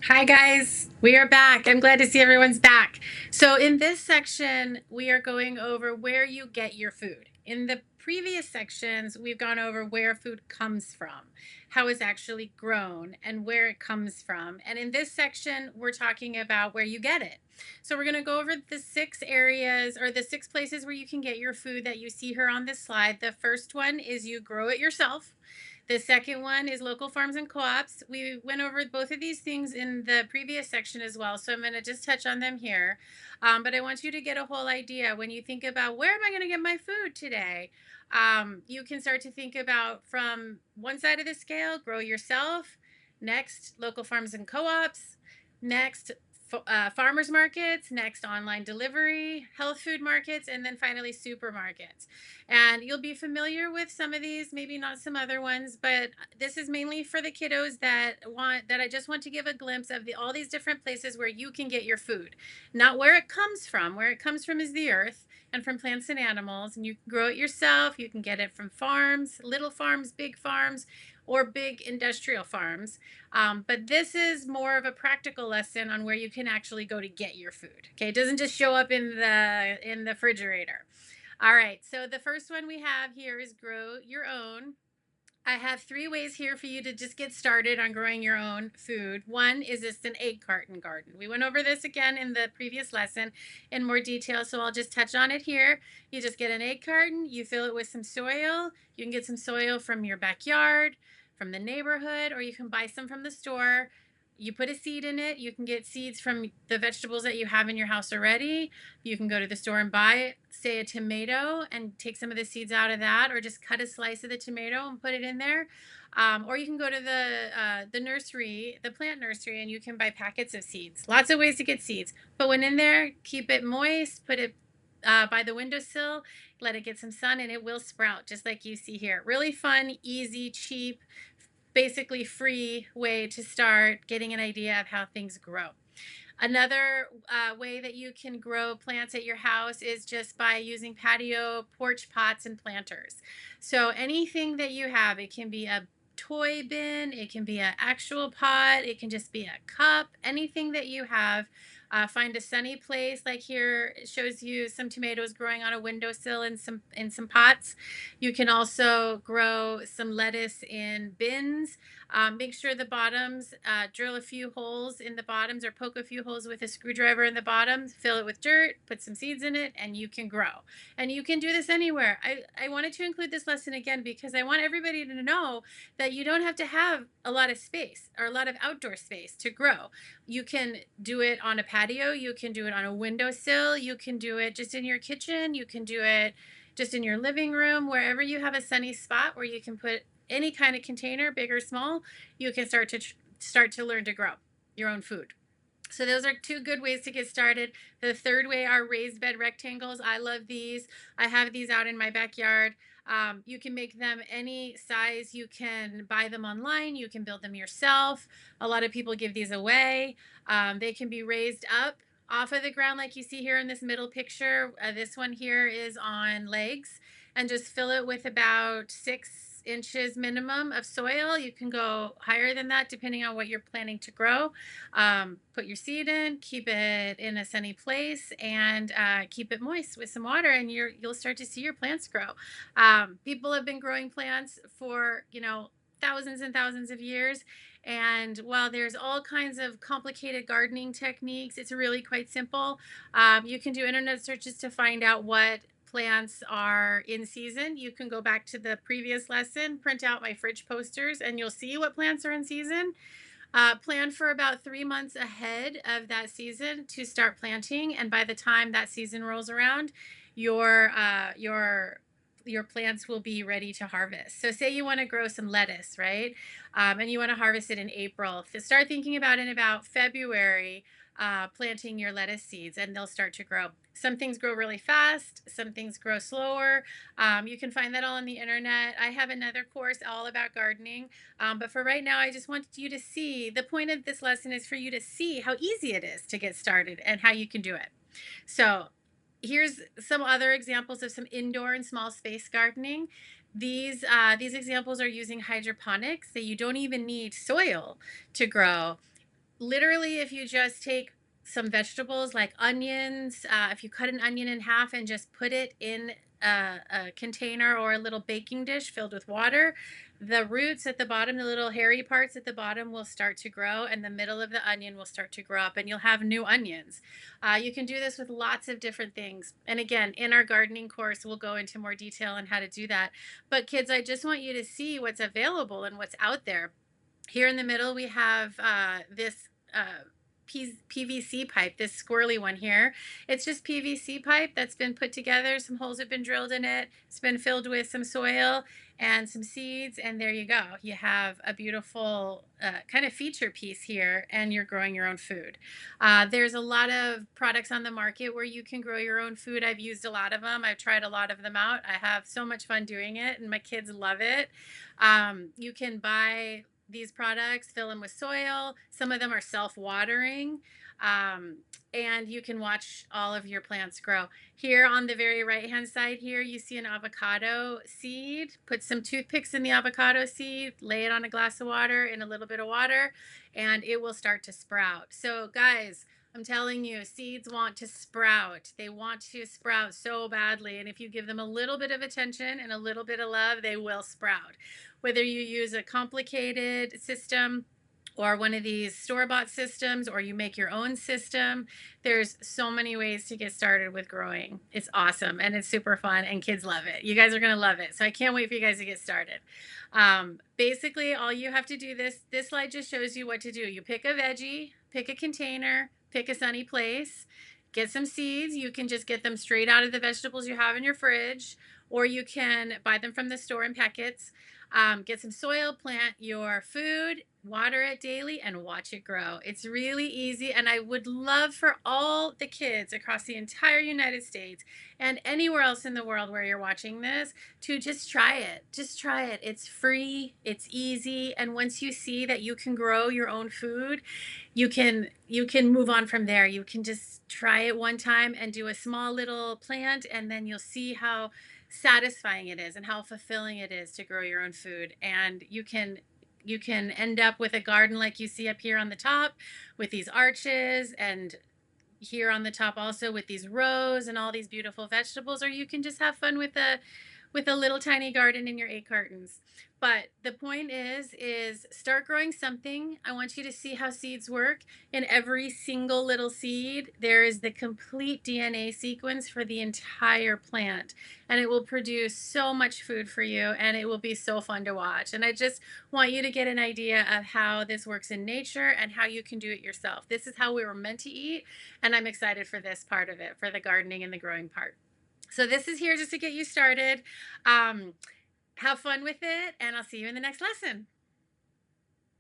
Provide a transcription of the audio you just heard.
Hi, guys. We are back. I'm glad to see everyone's back. So, in this section, we are going over where you get your food. In the previous sections, we've gone over where food comes from, how it's actually grown, and where it comes from. And in this section, we're talking about where you get it. So, we're going to go over the 6 areas or the 6 places where you can get your food that you see here on this slide. The first one is you grow it yourself. The second one is local farms and co-ops. We went over both of these things in the previous section as well, so I'm going to just touch on them here. But I want you to get a whole idea when you think about where am I going to get my food today? You can start to think about from one side of the scale, grow yourself. Next, local farms and co-ops. Next, farmers markets. Next, online delivery, health food markets, and then finally supermarkets. And you'll be familiar with some of these, maybe not some other ones, but this is mainly for the kiddos that I just want to give a glimpse of all these different places where you can get your food. Not where it comes from. Where it comes from is the earth and from plants and animals, and you can grow it yourself. You can get it from farms, little farms, big farms, or big industrial farms. But this is more of a practical lesson on where you can actually go to get your food. Okay, it doesn't just show up in the refrigerator. All right, so the first one we have here is grow your own. I have 3 ways here for you to just get started on growing your own food. One is just an egg carton garden. We went over this again in the previous lesson in more detail, so I'll just touch on it here. You just get an egg carton, you fill it with some soil. You can get some soil from your backyard, from the neighborhood, or you can buy some from the store. You put a seed in it. You can get seeds from the vegetables that you have in your house already. You can go to the store and buy, say, a tomato and take some of the seeds out of that, or just cut a slice of the tomato and put it in there. Or you can go to the nursery, the plant nursery, and you can buy packets of seeds. Lots of ways to get seeds. Put one in there, keep it moist, put it by the windowsill, let it get some sun, and it will sprout just like you see here. Really fun, easy, cheap, basically free way to start getting an idea of how things grow. Another way that you can grow plants at your house is just by using patio porch pots and planters. So anything that you have, it can be a toy bin, it can be an actual pot, it can just be a cup, anything that you have. Find a sunny place, like here it shows you some tomatoes growing on a windowsill in some pots. You can also grow some lettuce in bins. Make sure the bottoms, drill a few holes in the bottoms or poke a few holes with a screwdriver in the bottoms, fill it with dirt, put some seeds in it, and you can grow. And you can do this anywhere. I wanted to include this lesson again because I want everybody to know that you don't have to have a lot of space or a lot of outdoor space to grow. You can do it on a patio, you can do it on a windowsill, you can do it just in your kitchen, you can do it just in your living room, wherever you have a sunny spot where you can put any kind of container, big or small, you can start to learn to grow your own food. So those are 2 good ways to get started. The third way are raised bed rectangles. I love these. I have these out in my backyard. You can make them any size. You can buy them online. You can build them yourself. A lot of people give these away. They can be raised up off of the ground like you see here in this middle picture. This one here is on legs, and just fill it with about 6 inches minimum of soil. You can go higher than that depending on what you're planning to grow. Put your seed in, keep it in a sunny place, and keep it moist with some water, and you'll start to see your plants grow. People have been growing plants for thousands and thousands of years. And while there's all kinds of complicated gardening techniques, it's really quite simple. You can do internet searches to find out what plants are in season. You can go back to the previous lesson, print out my fridge posters, and you'll see what plants are in season. Plan for about 3 months ahead of that season to start planting, and by the time that season rolls around, your plants will be ready to harvest. So say you want to grow some lettuce, right? And you want to harvest it in April. Start thinking about in about February, planting your lettuce seeds, and they'll start to grow. Some things grow really fast, some things grow slower. You can find that all on the internet. I have another course all about gardening, but for right now, I just want you to see, the point of this lesson is for you to see how easy it is to get started and how you can do it. So here's some other examples of some indoor and small space gardening. These examples are using hydroponics, that you don't even need soil to grow. literally, if you just take some vegetables like onions, if you cut an onion in half and just put it in a container or a little baking dish filled with water, the roots at the bottom, the little hairy parts at the bottom, will start to grow, and the middle of the onion will start to grow up, and you'll have new onions. You can do this with lots of different things. And again, in our gardening course, we'll go into more detail on how to do that. But kids, I just want you to see what's available and what's out there. Here in the middle, we have this PVC pipe, this squirrely one here. It's just PVC pipe that's been put together. Some holes have been drilled in it. It's been filled with some soil and some seeds, and there you go. You have a beautiful kind of feature piece here, and you're growing your own food. There's a lot of products on the market where you can grow your own food. I've used a lot of them. I've tried a lot of them out. I have so much fun doing it, and my kids love it. You can buy these products, fill them with soil. Some of them are self-watering, um, and you can watch all of your plants grow. Here on the very right-hand side here, you see an avocado seed. Put some toothpicks in the avocado seed, lay it on a glass of water in a little bit of water, and it will start to sprout. So guys, I'm telling you, seeds want to sprout. They want to sprout so badly. And if you give them a little bit of attention and a little bit of love, they will sprout. Whether you use a complicated system or one of these store-bought systems, or you make your own system, there's so many ways to get started with growing. It's awesome and it's super fun, and kids love it. You guys are going to love it. So I can't wait for you guys to get started. Basically, all you have to do, this slide just shows you what to do. You pick a veggie, pick a container, pick a sunny place, get some seeds. You can just get them straight out of the vegetables you have in your fridge, or you can buy them from the store in packets. Get some soil, plant your food, water it daily, and watch it grow. It's really easy, and I would love for all the kids across the entire United States and anywhere else in the world where you're watching this to just try it. Just try it. It's free, it's easy, and once you see that you can grow your own food, you can move on from there. You can just try it one time and do a small little plant, and then you'll see how satisfying it is and how fulfilling it is to grow your own food. And you can end up with a garden like you see up here on the top with these arches, and here on the top also with these rows and all these beautiful vegetables, or you can just have fun with a little tiny garden in your 8 cartons. But the point is start growing something. I want you to see how seeds work. In every single little seed, there is the complete DNA sequence for the entire plant, and it will produce so much food for you, and it will be so fun to watch. And I just want you to get an idea of how this works in nature and how you can do it yourself. This is how we were meant to eat, and I'm excited for this part of it, for the gardening and the growing part. So this is here just to get you started. Have fun with it, and I'll see you in the next lesson.